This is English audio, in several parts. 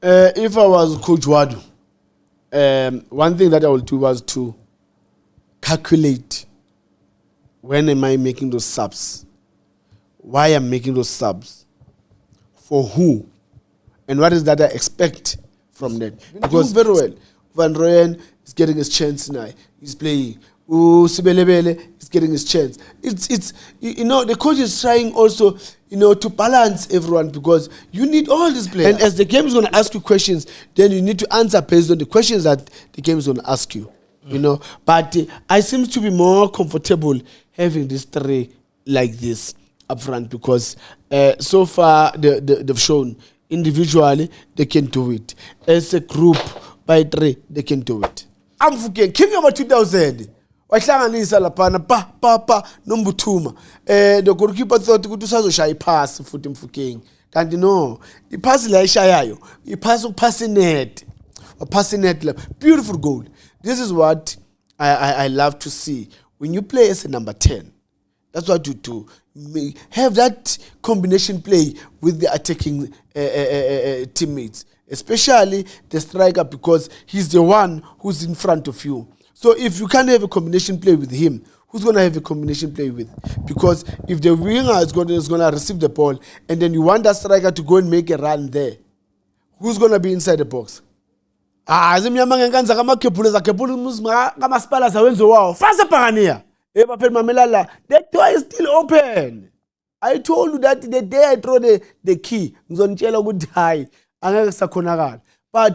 If I was Coach Wadu, one thing that I would do was to calculate when am I making those subs, why I'm making those subs, for who, and what is that I expect from them. Because very well, Van Rooyen is getting his chance now. He's playing. Sibelebele is getting his chance. It's the coach is trying also to balance everyone, because you need all these players. And as the game is going to ask you questions, then you need to answer based on the questions that the game is going to ask you. But I seem to be more comfortable having these three like this up front, because so far they've shown individually they can do it. As a group by three, they can do it. I'm forgetting King about 2000. Wahlanganisa laphana pa nombuthuma. The goalkeeper thought ukuthi usazoshaya ipass futhi Mfukeng. Kanti no, ipass la ishayayo, ipass ukupasa net. Upasa net. Beautiful goal. This is what I love to see when you play as a number 10. That's what you do. Have that combination play with the attacking teammates, especially the striker, because he's the one who's in front of you. So if you can't have a combination play with him, who's going to have a combination play with? Because if the winger is going to receive the ball and then you want that striker to go and make a run there, who's going to be inside the box? The door is still open. I told you that the day I throw the key, but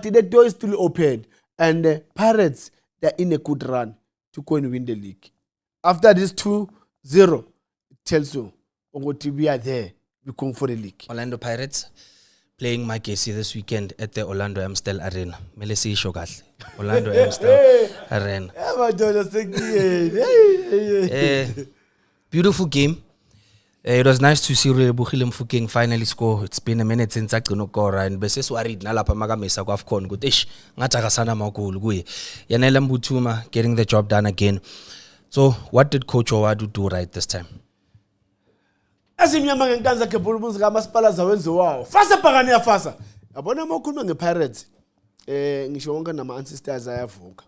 the door is still open. And the Pirates, they're in a good run to go and win the league. After this 2-0, it tells you we are there. We're going for the league. Orlando Pirates playing Magesi this weekend at the Orlando Amstel Arena. Melesi Shogatle. Orlando Amstel Arena. Beautiful game. It was nice to see Relebohile Mofokeng finally score. It's been a minute since I could go and Beses worried nalapa magamesa kwa afcon good ish ngata sana magulu kuye. Yanela Mbuthuma getting the job done again. So what did Coach Owadu do right this time? Asimnyama ngenkanza kebulumuzi kamasipala zawenzo wawo. Fasa pagania fasa. Yabona mokhuluma ngePirates. Ngisho wonke nama ancestors ayavuka.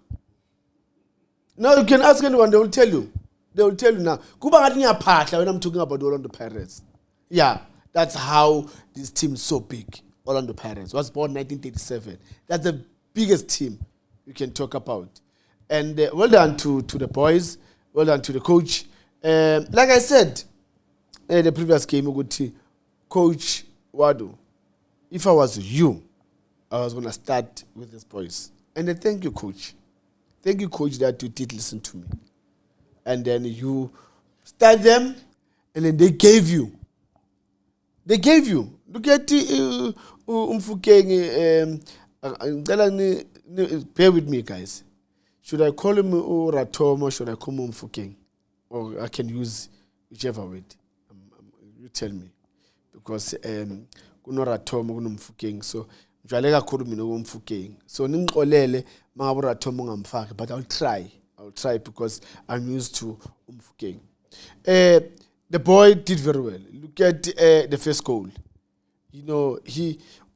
Now you can ask anyone, they will tell you. They will tell you now. Kuba ngathi ngiyaphahla when I'm talking about Orlando Pirates. Yeah, that's how this team is so big. Orlando Pirates was born 1937. That's the biggest team you can talk about. And well done to the boys. Well done to the coach. Like I said, the previous game, Coach Wadu, if I was you, I was going to start with these boys. And thank you, Coach. Thank you, Coach, that you did listen to me. And then you start them, and then they gave you. They gave you. Look at Mfukeng. Bear with me, guys. Should I call him Ratom or should I call him Mfukeng? Or I can use whichever word. You tell me. Because kuno Ratom kuno Mfukeng. So Jalega call me no Mfukeng. So ninkolele mangabu Ratom ngamfaki, but I'll try. I'll try because I'm used to Mfukeng. The boy did very well. Look at the first goal.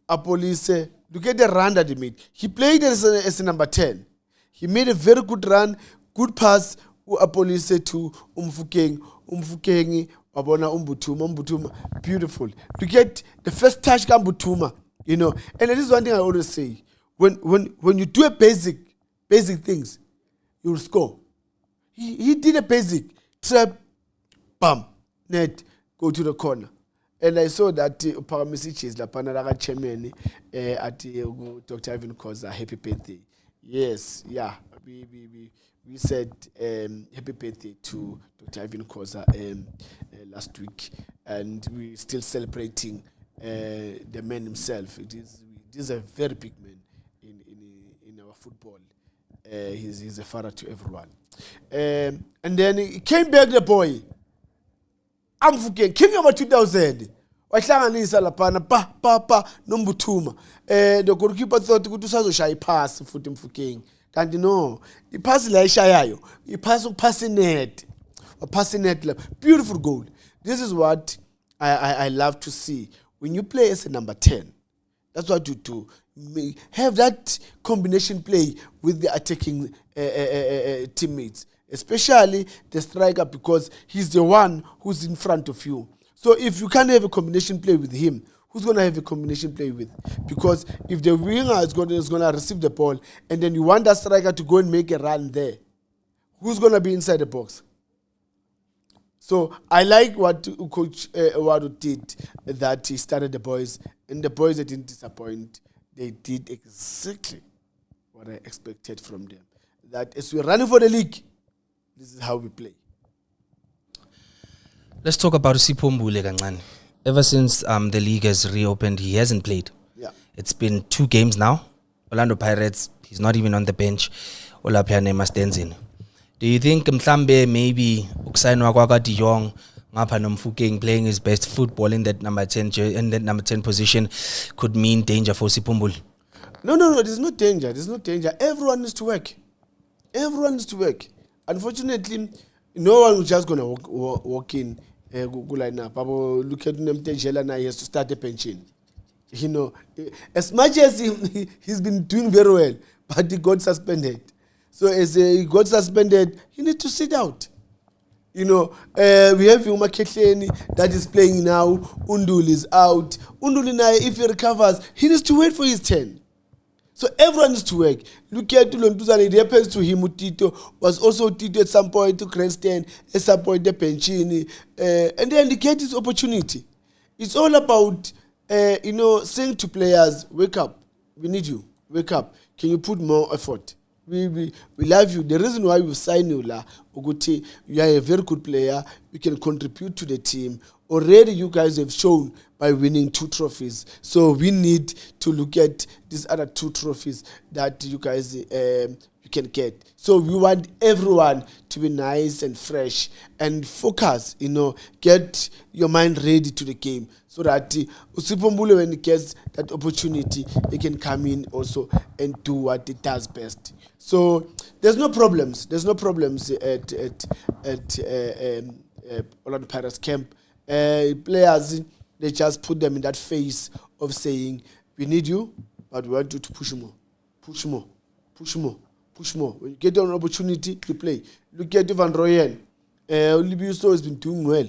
Apolise, look at the run that he made. He played as a number 10. He made a very good run, good pass. Apolise to Mfukeng. Mfukeng, Wabona Mbuthuma. Beautiful. Look at the first touch from Mbuthuma. And this is one thing I always say. When you do a basic things, you'll score. He did a basic trap, bam, net, go to the corner. And I saw that Paramisic is the Panaraga chairman at Dr. Ivan Koza, happy birthday. Yes, yeah. We said happy birthday to Dr. Ivan Koza last week. And we're still celebrating the man himself. It is a very big man in our football. He's a father to everyone. And then he came back, the boy. I'm forgetting King about 2000. Wahlanganisa laphana pa nombuthuma. The goalkeeper thought ukuthi usazoshaya ipass futhi Mfukeng. Kanti no, ipass la ishayayo, ipass ukupasa net. Upasa net. Beautiful goal. This is what I love to see when you play as a number 10. That's what you do. have that combination play with the attacking teammates, especially the striker, because he's the one who's in front of you. So if you can't have a combination play with him, who's going to have a combination play with? Because if the winger is going to receive the ball and then you want that striker to go and make a run there, who's going to be inside the box? So I like what Coach Wadu did, that he started the boys, and the boys that didn't disappoint. They did exactly what I expected from them. That as we're running for the league, this is how we play. Let's talk about Sipho Mbule kancane. Ever since the league has reopened, he hasn't played. Yeah. It's been 2 games now. Orlando Pirates, he's not even on the bench. Olapia Nema stands in. Do you think mhlambe maybe ukusayinwa kwa De Jong ngapha noMfukeng playing his best football in that number 10 position could mean danger for Sipho Mbule? No, there's no danger. There's no danger. Everyone needs to work. Everyone needs to work. Unfortunately, no one is just going to walk in line up. Look at Nemtejela now, he has to start a pension. You know, as much as he's been doing very well, but he got suspended. So as he got suspended, he needs to sit out. You know, we have Yuma Ketleni that is playing now. Undul is out. Undul now, if he recovers, he needs to wait for his turn. So everyone needs to work. Look at Tulontuzane, it happens to him. Tito was also Tito at some point to Cranston, at some point the Penchini, and then he get his opportunity. It's all about, saying to players, wake up. We need you. Wake up. Can you put more effort? We love you. The reason why we sign you, Oguti, you are a very good player. You can contribute to the team. Already you guys have shown by winning 2 trophies. So we need to look at these other 2 trophies that you guys you can get. So we want everyone to be nice and fresh and focus, get your mind ready to the game. So that Sipho Mbule, when he gets that opportunity, he can come in also and do what he does best. So there's no problems. There's no problems at Orlando Pirates camp. Players, they just put them in that phase of saying, we need you, but we want you to push more. Push more. Push more. Push more. When you get an opportunity, you play. Look at Van Rooyen. Olibiso has been doing well.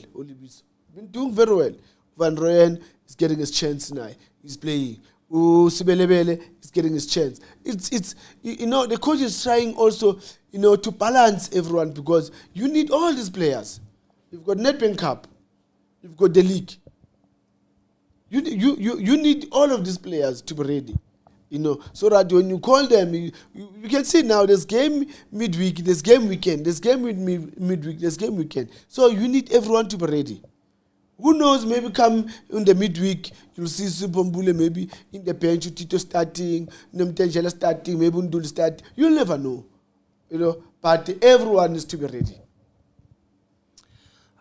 Been doing very well. Van Rooyen is getting his chance now. He's playing. Sibelebele is getting his chance. It's the coach is trying also, to balance everyone, because you need all these players. You've got Nedbank Cup. You've got the league. You need all of these players to be ready. So that when you call them, you can see now there's game midweek, there's game weekend, there's game midweek, there's game weekend. So you need everyone to be ready. Who knows, maybe come in the midweek, you'll see Sipho Mbule maybe in the bench, Tito starting, Nemtejela starting, maybe Undul starting. You'll never know. But everyone needs to be ready.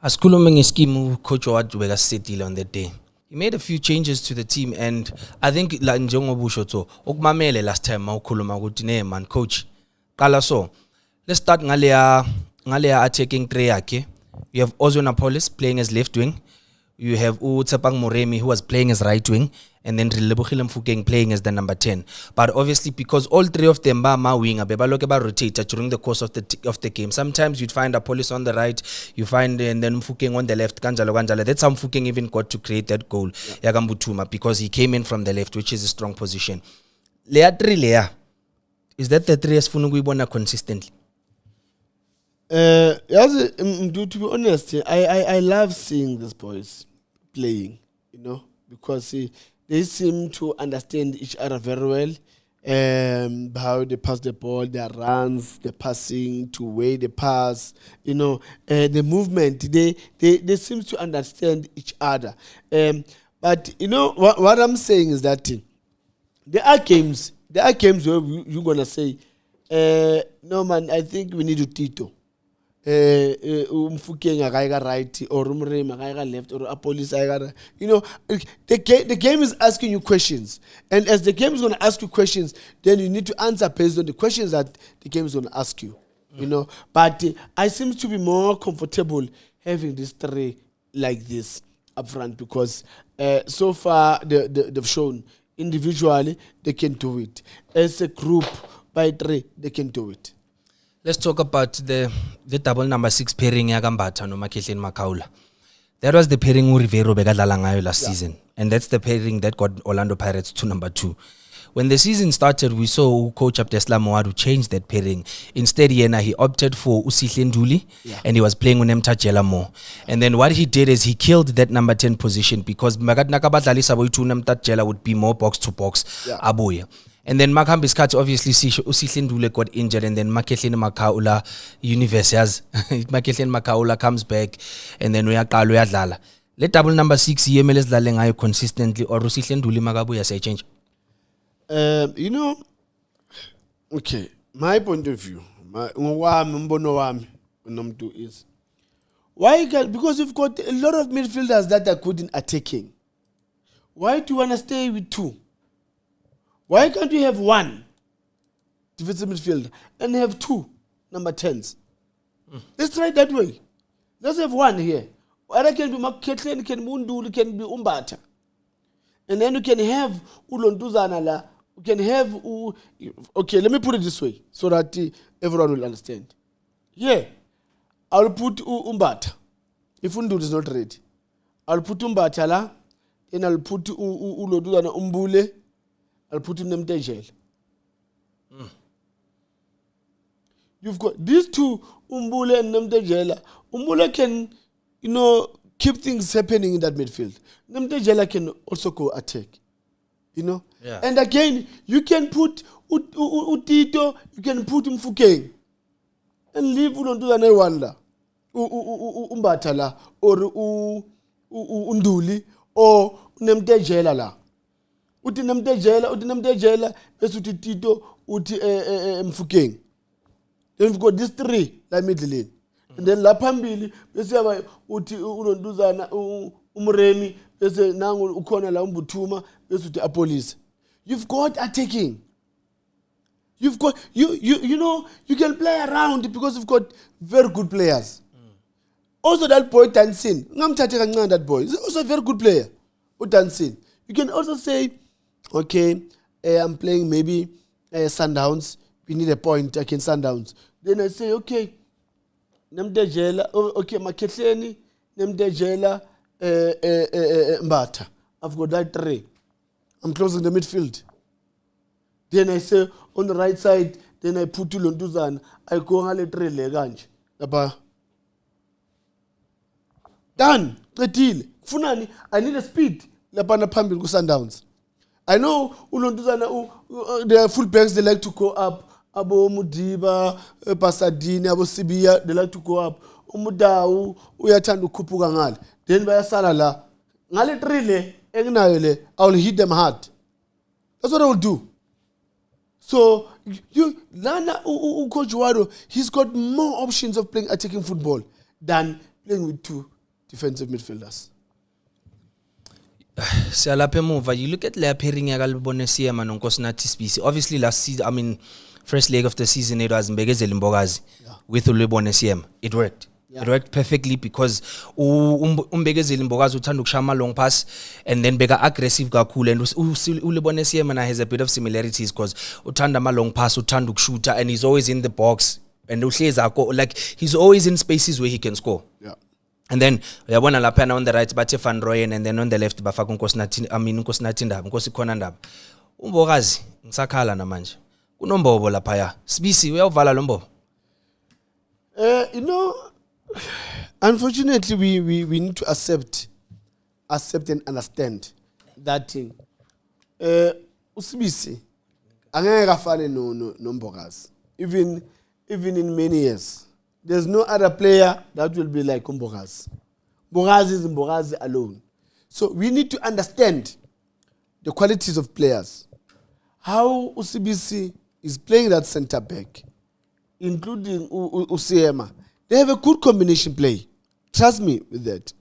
Asikhulume ngeskimu coach Wadu bekasetile on that day. He made a few changes to the team, and I think like njengobusho to okumamele last time mawukhuluma ukuthi ne man coach qala so let's start ngaleya attacking three yakhe. You have Ozone Apollos playing as left wing. You have Tsepang Moremi, who was playing as right wing, and then Relebohile Mfukeng playing as the number 10. But obviously, because all 3 of them are my winger, they rotate during the course of the game. Sometimes you'd find Apollos on the right, you find and then Mfukeng on the left. Kanjalo. That's how Mfukeng even got to create that goal, Yagambutuma, because he came in from the left, which is a strong position. Is that the 3 as Funugui consistently? To be honest, I love seeing these boys playing, because they seem to understand each other very well. How they pass the ball, their runs, the passing, to where they pass, the movement. They seem to understand each other. But what I'm saying is that there are games where you're gonna say, no man, I think we need to Tito. Mfukeng agaiga right or Umrem agaiga left or Apollos agaiga. The game is asking you questions, and as the game is going to ask you questions, then you need to answer based on the questions that the game is going to ask you. But I seem to be more comfortable having these 3 like this up front, because so far they've shown individually, they can do it. As a group, by 3, they can do it. Let's talk about the double number 6 pairing ya Gambata no Makhehleni Makaula. That was the pairing Rivero bekadlala ngayo last season, and that's the pairing that got Orlando Pirates to number 2. When the season started, we saw Coach Abdeslam Moadu change that pairing. Instead, he opted for Usihle Nduli, and he was playing with Nemtajela more. And then what he did is he killed that number 10 position because Magat Nakabadlali Saboitu Nemtajela would be more box to box. Abuya. And then Makambi Skat obviously Usihle Nduli got injured, and then Makhehleni Makaula universe has Makhehleni Makaula comes back, and then Uyaqala Uyadlala. Let double number 6 yemeles dlale ngayo consistently, or Usihle Nduli Makabuya say change. Okay, my point of view, is why because you've got a lot of midfielders that are good in attacking. Why do you want to stay with 2? Why can't you have 1 defensive midfielder and have 2 number 10s? Let's try it that way. Let's have 1 here. Either can be Makhehleni, can be Unduli, can be Umbata. And then you can have Ulonduzana la. You can have, okay, let me put it this way so that everyone will understand. Yeah, I'll put Umbata. If Unduli is not ready, I'll put Umbata la. Then I'll put Ulonduzana Umbule. I'll put Nemtajela. You've got these 2, Umbule and Nemtajela. Umbule can, keep things happening in that midfield. Nemtajela can also go attack. Yeah. And again, you can put Utito, you can put Mfukeng, and leave Ulonduzana Wanda, Umbatala, or Unduli, or Nemtajela la. Uti Nemtajela, is Uti Tito, Uti Mfukeng. Then we've got these 3 like middle lane. And then Lapambili, they say Uti Ulonduzana, Umremi, they say Nangu Ukona la Umbutuma, they say Apolis. You've got attacking. You've got you can play around because you've got very good players. Also that boy Tansin, that boy is also a very good player. Tansin. You can also say, okay, I'm playing maybe Sundowns. We need a point against Sundowns. Then I say, okay, Nemtajela, okay, Makhehleni, Nemtajela, Mbata. I've got that 3. I'm closing the midfield. Then I say on the right side, then I put Ulonduzana. I go ngale 3 leganje. Done. Qedile. Funani, I need a speed. Lapana phambili ku Sundowns. I know Ulonduzana the fullbacks, they like to go up. Abo Mudiba, Pasadini, Abo Sibia, they like to go up. Umudau uyathanda ukukhuphuka ngale. Then bayasala la. Ngale 3 le I will hit them hard. That's what I will do. So Lana Coach Wado, he's got more options of playing attacking football than playing with 2 defensive midfielders. You look at the pairing Bonesia and Nkosinathi Sibisi. Obviously last season, first leg of the season it was Mbegezeli Mbogazi with Bonesia. It worked. It worked perfectly because Mbegezeli Mbogazi uthanda ukushama long pass and then beka aggressive kakhulu, and Bonesia has a bit of similarities because uthanda ama long pass, uthanda ukushuta, and he's always in the box, and like he's always in spaces where he can score. Yeah. And then uyabona lapha on the right bathe Van Rooyen, and then on the left bafaka Nkosinathi Ndaba, Nkosi Khona Ndaba. Umbokazi ngisakhala namanje. Kunombobo lapha ya. Sibisi uyavala lo mbobo. Unfortunately we need to accept and understand that thing. Usibisi angeke afane no Mbokazi. Even in many years. There's no other player that will be like Mbokazi. Mbokazi is Mbokazi alone. So we need to understand the qualities of players. How Usibisi is playing that centre back, including Usiema. They have a good combination play. Trust me with that.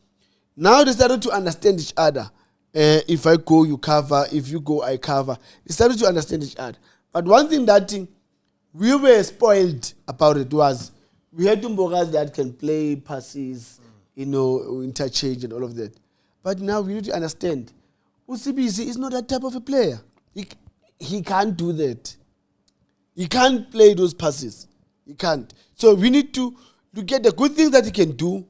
Now they started to understand each other. If I go, you cover. If you go, I cover. They started to understand each other. But one thing that we were spoiled about it was we had Mbokazi that can play passes, interchange and all of that. But now we need to understand. Usibisi is not that type of a player. He can't do that. He can't play those passes. He can't. So we need to look at the good things that he can do,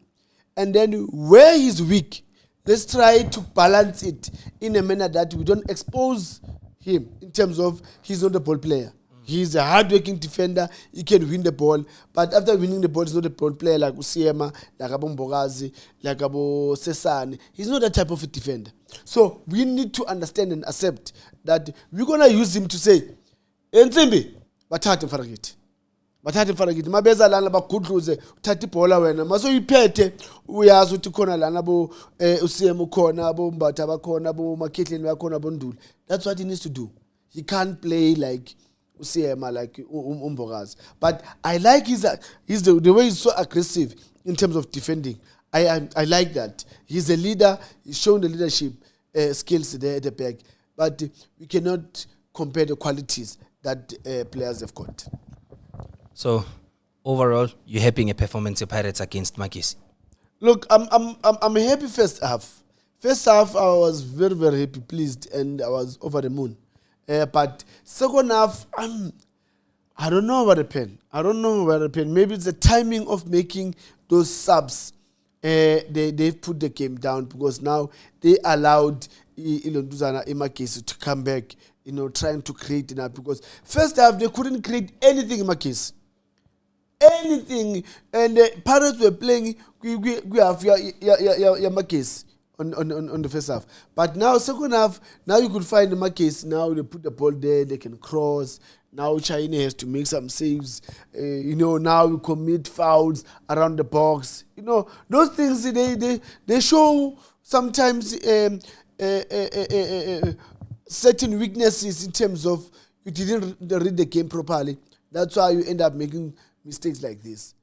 and then where he's weak, let's try to balance it in a manner that we don't expose him in terms of he's not a ball player. He's a hard-working defender. He can win the ball. But after winning the ball, he's not a ball player like Usiema, like Abo Mbogazi, like Abo Sesane. He's not that type of a defender. So we need to understand and accept that we're going to use him to say, Ntsimbi, bathathe mfarakithi. Bathathe mfarakithi. Mabeza lana bagudluze, uthathe ibhola wena. Maso uyiphethe, uyazi ukuthi khona lana abo Usiema khona, abo Mbatha bakhona, abo Makhihleni bakhona, abo Nduli. That's what he needs to do. He can't play like Usiema, like Mbogazi. But I like the way he's so aggressive in terms of defending. I like that. He's a leader. He's shown the leadership skills there at the back. But we cannot compare the qualities that players have got. So, overall, you're happy in a performance of Pirates against Makisi? Look, I'm happy first half. First half, I was very, very happy, pleased, and I was over the moon. But second half, I don't know what happened. Maybe it's the timing of making those subs. They put the game down because now they allowed Ilonduzana Emakisi to come back, trying to create enough. Because first half, they couldn't create anything in Makisi. Anything. And the Pirates were playing Makisi. On the first half. But now, second half, now you could find the Makisi. Now they put the ball there, they can cross. Now China has to make some saves. Now we commit fouls around the box. Those things, they show sometimes certain weaknesses in terms of you didn't read the game properly. That's why you end up making mistakes like this.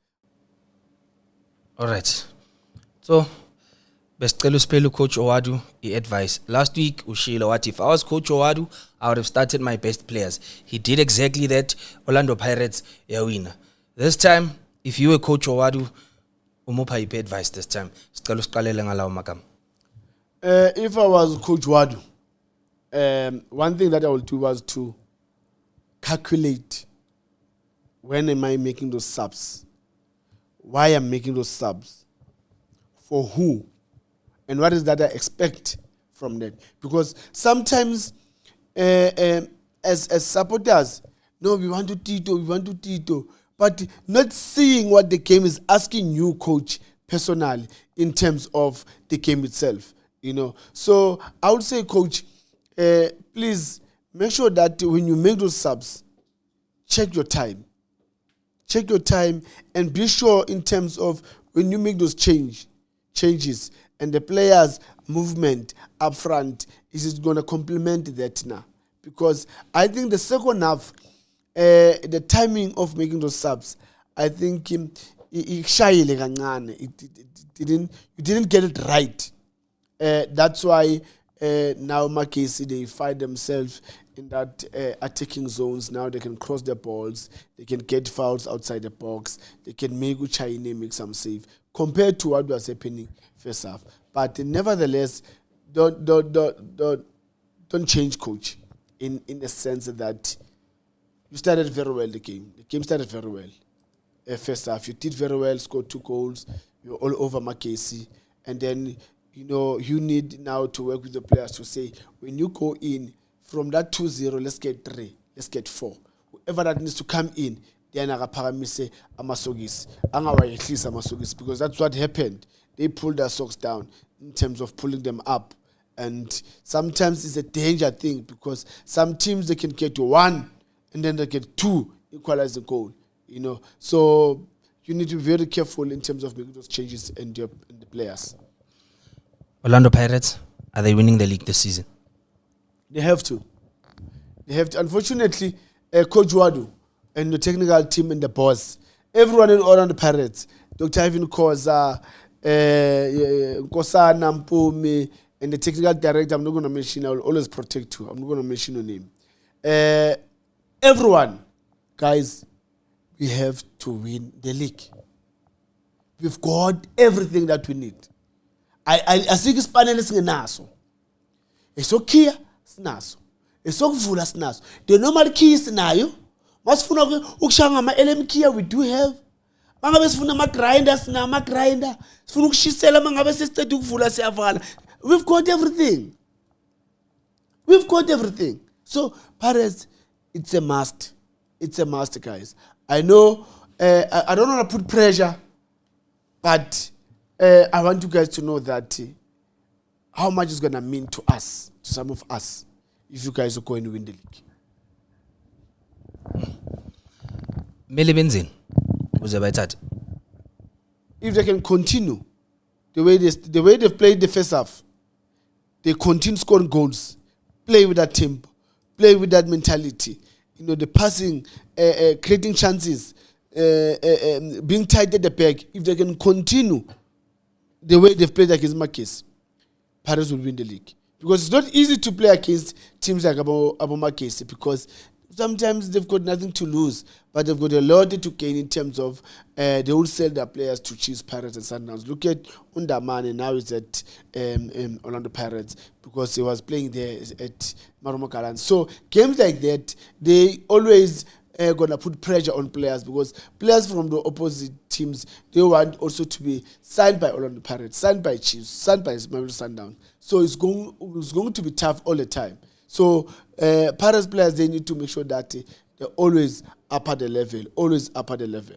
All right. So, besicela usiphelele Coach Owadu advice. Last week ushilo wathi if I was Coach Owadu, I would have started my best players. He did exactly that. Orlando Pirates yawina. This time, if you were Coach Owadu, umupha iphi advice this time? Sicela usiqalele ngalawo magama. If I was Coach Owadu, one thing that I would do was to calculate when am I making those subs? Why I'm making those subs? For who? And what is that I expect from that? Because sometimes, as supporters, no, we want to Tito, but not seeing what the game is asking you, coach, personally, in terms of the game itself. So I would say, coach, please make sure that when you make those subs, check your time. Check your time and be sure in terms of when you make those changes and the players' movement up front, is it going to complement that now? Because I think the second half, the timing of making those subs, I think you didn't get it right. That's why now Makisi, they find themselves in that attacking zones. Now they can cross the balls, they can get fouls outside the box, they can make Uchayine make some save compared to what was happening first half. But nevertheless, don't change, coach, in the sense that you started very well the game. The game started very well. First half, you did very well, scored 2 goals, you're all over Makisi, and then you need now to work with the players to say, when you go in from that 2-0, let's get 3, let's get 4. Whoever that needs to come in, then agaphakamise amasokisi, angawayehlisa amasokisi, because that's what happened. They pulled their socks down in terms of pulling them up. And sometimes it's a danger thing because some teams, they can get 1 and then they get 2 equalize the goal. So you need to be very careful in terms of making those changes in the players. Orlando Pirates, are they winning the league this season? They have to. Unfortunately, Coach Wadu and the technical team and the boss, everyone in Orlando Pirates, Dr. Ivan Koza, Nkosana Mpumi, and the technical director, I'm not going to mention, I will always protect you. I'm not going to mention your name. Everyone, guys, we have to win the league. We've got everything that we need. I think it's panel is naso. esokhiya sinaso, esokuvula sinaso. The normal key sinayo. Masifuna ukushaya ngama-LM key we do have. Mangabe sifuna ama-grinder sina ama-grinder. Sifuna ukushisela mangabe sesiceda ukuvula siyavala. We've got everything. We've got everything. So Pirates, it's a must. It's a must, guys. I know I don't want to put pressure, but I want you guys to know that how much it's going to mean to us, to some of us, if you guys are going to win the league. If they can continue the way they've played the first half, they continue scoring goals, play with that tempo, play with that mentality. You know, the passing, creating chances, being tight at the back. If they can continue the way they've played against Marquez, Pirates will win the league. Because it's not easy to play against teams like Abo Marquez, because sometimes they've got nothing to lose, but they've got a lot to gain in terms of they will sell their players to Chiefs, Pirates, and Sundowns. Look at Undamane, now he's at Orlando Pirates because he was playing there at Marumo Gallants. So games like that, they always gonna put pressure on players, because players from the opposite teams, they want also to be signed by Orlando Pirates, signed by Chiefs, signed by Marumo Sundowns. So it's going to be tough all the time. So Pirates players, they need to make sure that they're always up at the level, always up at the level.